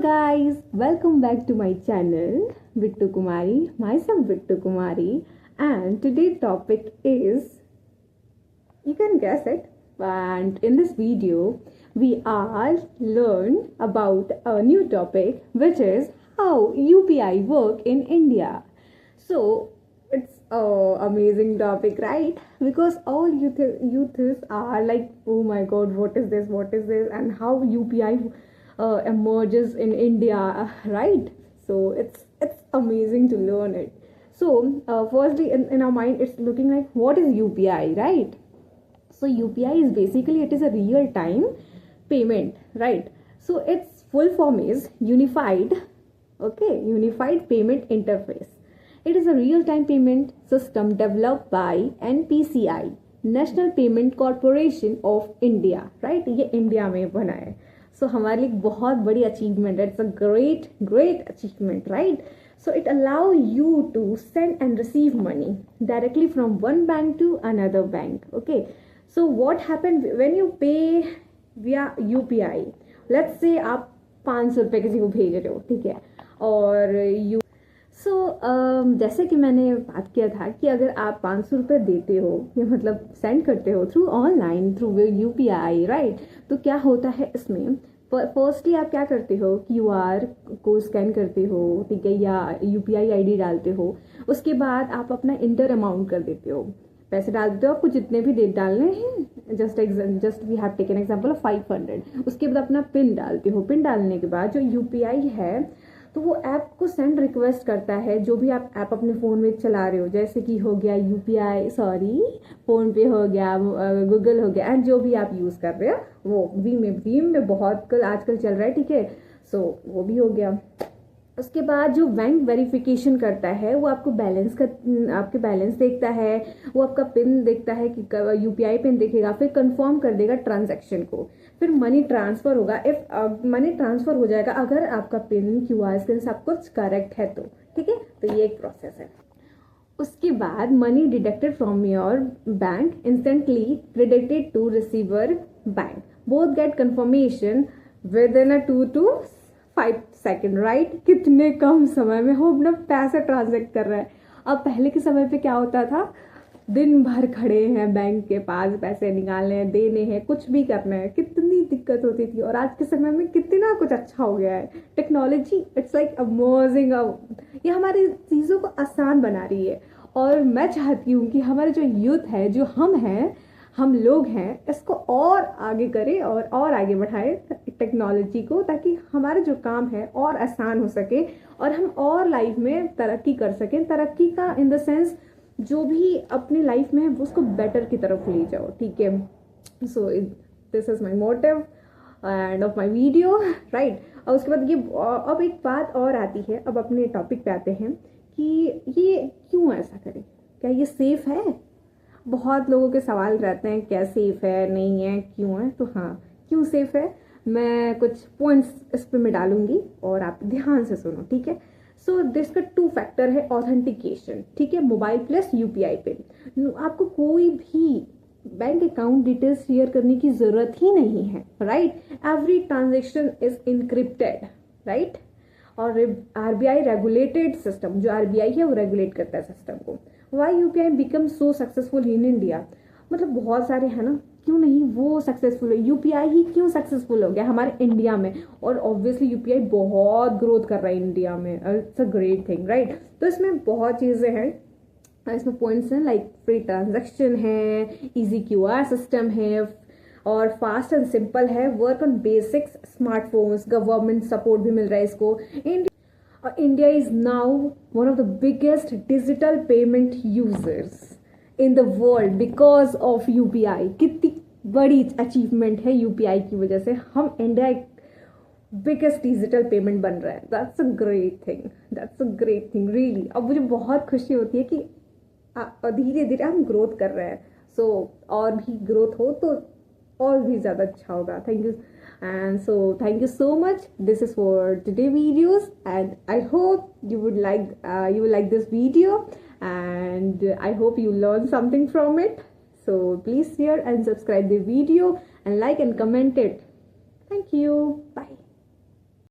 guys, welcome back to my channel Bittu Kumari, myself Bittu Kumari, and today's topic is, you can guess it, and in this video we are learn about a new topic, which is how UPI work in India. So it's amazing topic, right? Because all youths are like, oh my god, what is this, and how UPI emerges in India, right? So it's amazing to learn it. So firstly, in our mind, it's looking like, what is UPI, right? So UPI is basically, it is a real time payment, right? So its full form is unified payment interface. It is a real time payment system developed by NPCI, National Payment Corporation of India, right? ये India में बना है. So हमारे लिए बहुत बड़ी achievement है. It's a great achievement, right? So it allow you to send and receive money directly from one bank to another bank. Okay, so what happened when you pay via UPI? Let's say आप 500 रुपये किसी को भेज रहे हो, ठीक है, और जैसे कि मैंने बात किया था कि अगर आप 500 रुपये देते हो, या मतलब सेंड करते हो through online, through UPI, right, तो क्या होता है इसमें, फर्स्टली आप क्या करते हो, QR को स्कैन करते हो, ठीक है, या UPI ID डालते हो. उसके बाद आप अपना इंटर अमाउंट कर देते हो, पैसे डाल देते हो, आपको जितने भी डेट डालने हैं, just we have taken example of 500. उसके बाद अपना पिन डालते हो. पिन डालने के बाद जो UPI है, तो वो ऐप को सेंड रिक्वेस्ट करता है, जो भी आप ऐप अपने फ़ोन में चला रहे हो, जैसे कि हो गया फ़ोन पे हो गया, गूगल हो गया, एंड जो भी आप यूज़ कर रहे हो, वो भीम में बहुत आजकल चल रहा है, ठीक है. सो वो भी हो गया. उसके बाद जो बैंक वेरिफिकेशन करता है, वो आपको आपके बैलेंस देखता है, वो आपका पिन देखता है कि UPI पिन देखेगा, फिर कंफर्म कर देगा ट्रांजैक्शन को, फिर मनी ट्रांसफ़र होगा. इफ मनी ट्रांसफ़र हो जाएगा अगर आपका पिन, QR स्कैन सब कुछ करेक्ट है तो, ठीक है. तो ये एक प्रोसेस है. उसके बाद money deducted from your bank instantly credited to receiver bank. Both get confirmation within 2 to 5 second, right? कितने कम समय में हम अपना पैसा ट्रांजैक्ट कर रहे हैं. अब पहले के समय पे क्या होता था, दिन भर खड़े हैं बैंक के पास, पैसे निकालने हैं, देने हैं, कुछ भी करना है, कितनी दिक्कत होती थी. और आज के समय में कितना कुछ अच्छा हो गया है. Technology, it's like amazing. ये हमारी चीज़ों को आसान बना रही है, और मैं चाहती हूँ कि हमारे जो यूथ है, जो हम लोग हैं, इसको और आगे करें और आगे बढ़ाएं टेक्नोलॉजी को, ताकि हमारे जो काम है और आसान हो सके, और हम और लाइफ में तरक्की कर सकें. तरक्की का इन द सेंस, जो भी अपनी लाइफ में है उसको बेटर की तरफ ले जाओ, ठीक है. So this is my motive end of my video, right. और उसके बाद अब एक बात और आती है, अब अपने टॉपिक पे आते हैं कि ये क्यों ऐसा करें, क्या ये सेफ है. बहुत लोगों के सवाल रहते हैं, क्या सेफ है, नहीं है, क्यों है. तो हाँ, क्यों सेफ है, मैं कुछ पॉइंट्स इस पे मैं डालूंगी और आप ध्यान से सुनो, ठीक है. सो इसका 2 फैक्टर है ऑथेंटिकेशन, ठीक है, मोबाइल प्लस UPI पिन. आपको कोई भी बैंक अकाउंट डिटेल्स शेयर करने की जरूरत ही नहीं है, right. Every transaction is encrypted, right. और RBI रेगुलेटेड सिस्टम, जो RBI है वो रेगुलेट करता है सिस्टम को. Why UPI become so successful in India, मतलब बहुत सारे हैं ना, क्यों नहीं वो सक्सेसफुल है, UPI ही क्यों सक्सेसफुल हो गया हमारे इंडिया में. और ऑब्वियसली UPI बहुत ग्रोथ कर रहा है इंडिया में. It's a great thing, right. तो इसमें बहुत चीज़ें हैं, इसमें पॉइंट्स हैं, लाइक फ्री ट्रांजैक्शन है, इजी QR सिस्टम है, और फास्ट एंड सिंपल है, work on basics smartphones, government support भी मिल रहा है इसको. India is now one of the biggest digital payment users in the world because of UPI. कितनी बड़ी अचीवमेंट है UPI की वजह से. हम इंडिया एक बिगेस्ट डिजिटल पेमेंट बन रहा है. That's a great thing really. अब मुझे बहुत खुशी होती है कि धीरे धीरे हम ग्रोथ कर रहे हैं. सो और भी ग्रोथ हो तो और भी ज़्यादा अच्छा होगा. Thank you. And so thank you so much. This is for today videos, and I hope you will like this video, and I hope you learn something from it. So please share and subscribe the video and like and comment it. Thank you. Bye.